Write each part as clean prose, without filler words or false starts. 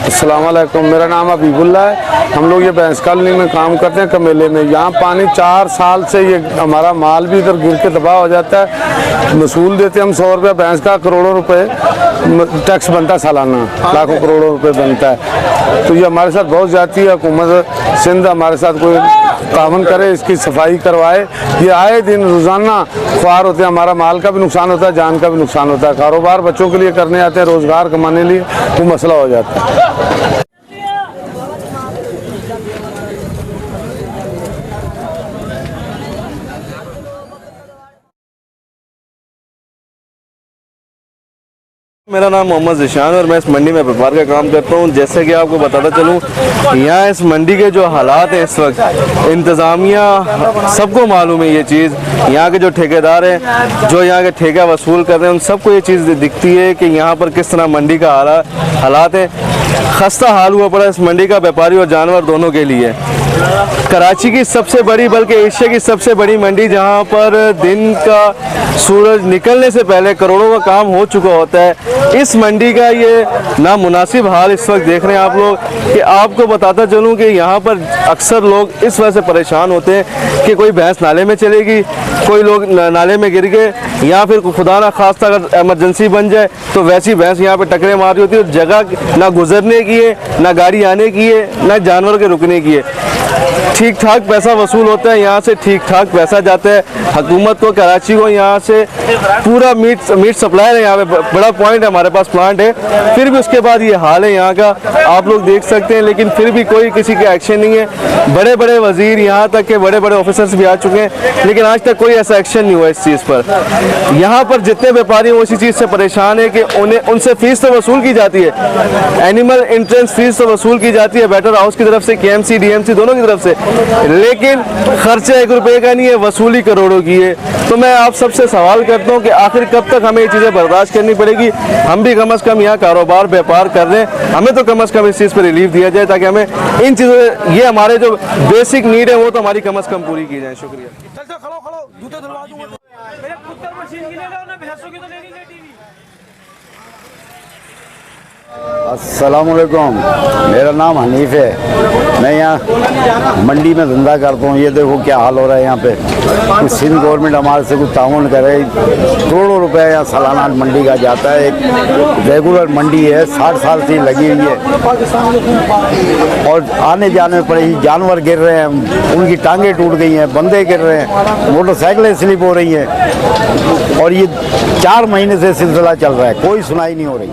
अस्सलाम वालेकुम, मेरा नाम अबीबुल्ला है। हम लोग ये भैंस कॉलोनी में काम करते हैं कमेले में। यहाँ पानी 4 साल से ये हमारा माल भी इधर गिर के तबाह हो जाता है। वसूल देते हम 100 रुपये भैंस का, करोड़ों रुपए टैक्स बनता है सालाना, लाखों करोड़ों रुपए बनता है। तो ये हमारे साथ बहुत जाती है। हुकूमत सिंध हमारे साथ कोई तावन करे, इसकी सफाई करवाए। ये आए दिन रोज़ाना ख्वार होते हैं, हमारा माल का भी नुकसान होता है, जान का भी नुकसान होता है। कारोबार बच्चों के लिए करने आते हैं, रोज़गार कमाने के लिए, वो मसला हो जाता है। मेरा नाम मोहम्मद ज़िशान और मैं इस मंडी में व्यापार का काम करता हूँ। जैसे कि आपको बताता चलूँ, यहाँ इस मंडी के जो हालात हैं इस वक्त, इंतज़ामिया सबको मालूम है ये चीज़। यहाँ के जो ठेकेदार हैं, जो यहाँ के ठेका वसूल कर रहे हैं, उन सबको ये चीज़ दिखती है कि यहाँ पर किस तरह मंडी का हालात है। खस्ता हाल हुआ पड़ा इस मंडी का व्यापारी और जानवर दोनों के लिए। कराची की सबसे बड़ी, बल्कि एशिया की सबसे बड़ी मंडी, जहाँ पर दिन का सूरज निकलने से पहले करोड़ों का काम हो चुका होता है, इस मंडी का ये नामुनासिब हाल इस वक्त देख रहे हैं आप लोग। कि आपको बताता चलूँ कि यहाँ पर अक्सर लोग इस वजह से परेशान होते हैं कि कोई भैंस नाले में चलेगी, कोई लोग नाले में गिर गए, या फिर खुदा ना खास्ता अगर एमरजेंसी बन जाए तो वैसी भैंस यहाँ पे टकरे मार रही होती है। जगह ना गुजरने की है, ना गाड़ी आने की है, ना जानवर के रुकने की है। ठीक ठाक पैसा वसूल होता है, यहाँ से ठीक ठाक पैसा जाता है हुकूमत को, कराची को। यहाँ से पूरा मीट सप्लायर है, यहाँ पे बड़ा पॉइंट है, हमारे पास प्लांट है। फिर भी उसके बाद ये हाल है यहाँ का, आप लोग देख सकते हैं। लेकिन फिर भी कोई किसी का एक्शन नहीं है। बड़े बड़े वजीर, यहाँ तक के बड़े बड़े ऑफिसर्स भी आ चुके हैं, लेकिन आज तक कोई ऐसा एक्शन नहीं हुआ इस चीज़ पर। यहाँ पर जितने व्यापारी हैं वो इसी चीज़ से परेशान है कि उनसे फीस तो वसूल की जाती है, एनिमल इंश्योरेंस फीस तो वसूल की जाती है बैटर हाउस की तरफ से, KMC DMC दोनों की तरफ से, लेकिन खर्चा 1 रुपए का नहीं है, वसूली करोड़ों की है। तो मैं आप सबसे सवाल करता हूँ कि आखिर कब तक हमें ये चीज़ें बर्दाश्त करनी पड़ेगी। हम भी कम से कम यहाँ कारोबार व्यापार कर रहे हैं, हमें तो कम से कम इस चीज़ पर रिलीफ दिया जाए, ताकि हमें इन चीज़ों, ये हमारे जो बेसिक नीड है वो तो हमारी कम से कम पूरी की जाए। शुक्रिया। अस्सलामुअलैकुम, मेरा नाम हनीफ है। मैं यहाँ मंडी में धंधा करता हूँ। ये देखो क्या हाल हो रहा है यहाँ पे। कुछ सिंध गवर्नमेंट हमारे से कुछ ताउन करे, करोड़ों रुपए यहाँ सालाना मंडी का जाता है। एक रेगुलर मंडी है, 60 साल से लगी हुई है, और आने जाने में पड़े जानवर गिर रहे हैं, उनकी टांगें टूट गई हैं, बंदे गिर रहे हैं, मोटरसाइकिलें स्लिप हो रही हैं, और ये 4 महीने से सिलसिला चल रहा है, कोई सुनाई नहीं हो रही।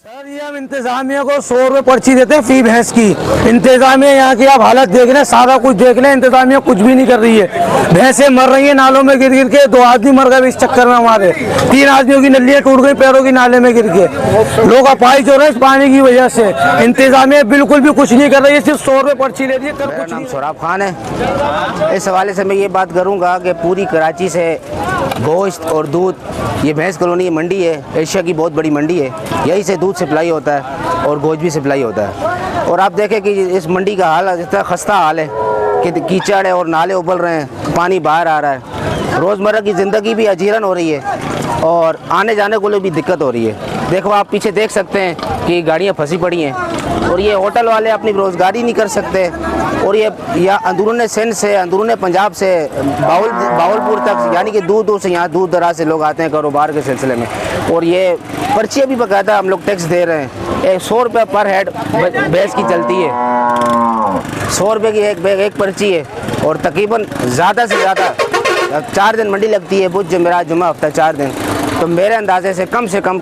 सर, ये हम इंतजामिया को 100 रुपये पर्ची देते हैं फी भैंस की। इंतजामिया यहाँ की आप हालत देख लें, सारा कुछ देख लें, इंतजामिया कुछ भी नहीं कर रही है। भैंसें मर रही हैं नालों में गिर गिर के। 2 आदमी मर गए इस चक्कर में हमारे, 3 आदमियों की नलियाँ टूट गई पैरों की नाले में गिर के। लोग अपाहिज हो रहे हैं इस पानी की वजह से। इंतजामिया बिल्कुल भी कुछ नहीं कर रही है, सिर्फ 100 रुपये पर्ची ले रही है। मेरा नाम सोराब खान है। इस हवाले से मैं ये बात करूँगा कि पूरी कराची से गोश्त और दूध, ये भैंस कॉलोनी मंडी है, एशिया की बहुत बड़ी मंडी है। यहीं से दूध सप्लाई होता है और गोश्त भी सप्लाई होता है। और आप देखें कि इस मंडी का हाल इतना खस्ता हाल है कि कीचड़ है और नाले उबल रहे हैं, पानी बाहर आ रहा है। रोज़मर्रा की ज़िंदगी भी अजीरन हो रही है और आने जाने को भी दिक्कत हो रही है। देखो, आप पीछे देख सकते हैं कि गाड़ियाँ फंसी पड़ी हैं, और ये होटल वाले अपनी रोज़गारी नहीं कर सकते। और ये या अंदरूनी सिंध से, अंदरूनी पंजाब से बावलपुर तक, यानी कि दूर दूर से यहाँ दूर दराज से लोग आते हैं कारोबार के सिलसिले में। और ये पर्चियाँ भी बाकायदा हम लोग टैक्स दे रहे हैं। 100 रुपये पर हेड भैंस की चलती है, 100 रुपये की एक पर्ची है। और तकरीबन ज़्यादा से ज़्यादा 4 दिन मंडी लगती है, बुध जुमेरात जुमा हफ्ता 4 दिन। तो मेरे अंदाजे से कम से कम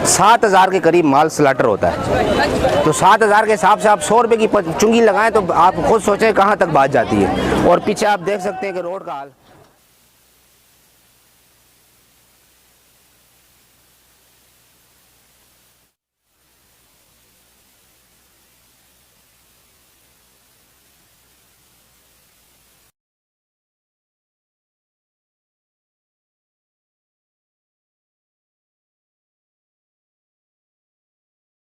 7,000 के करीब माल स्लाटर होता है। तो 7,000 के हिसाब से आप 100 रुपये की चुंगी लगाएं तो आप खुद सोचें कहाँ तक बात जाती है। और पीछे आप देख सकते हैं कि रोड का हाल।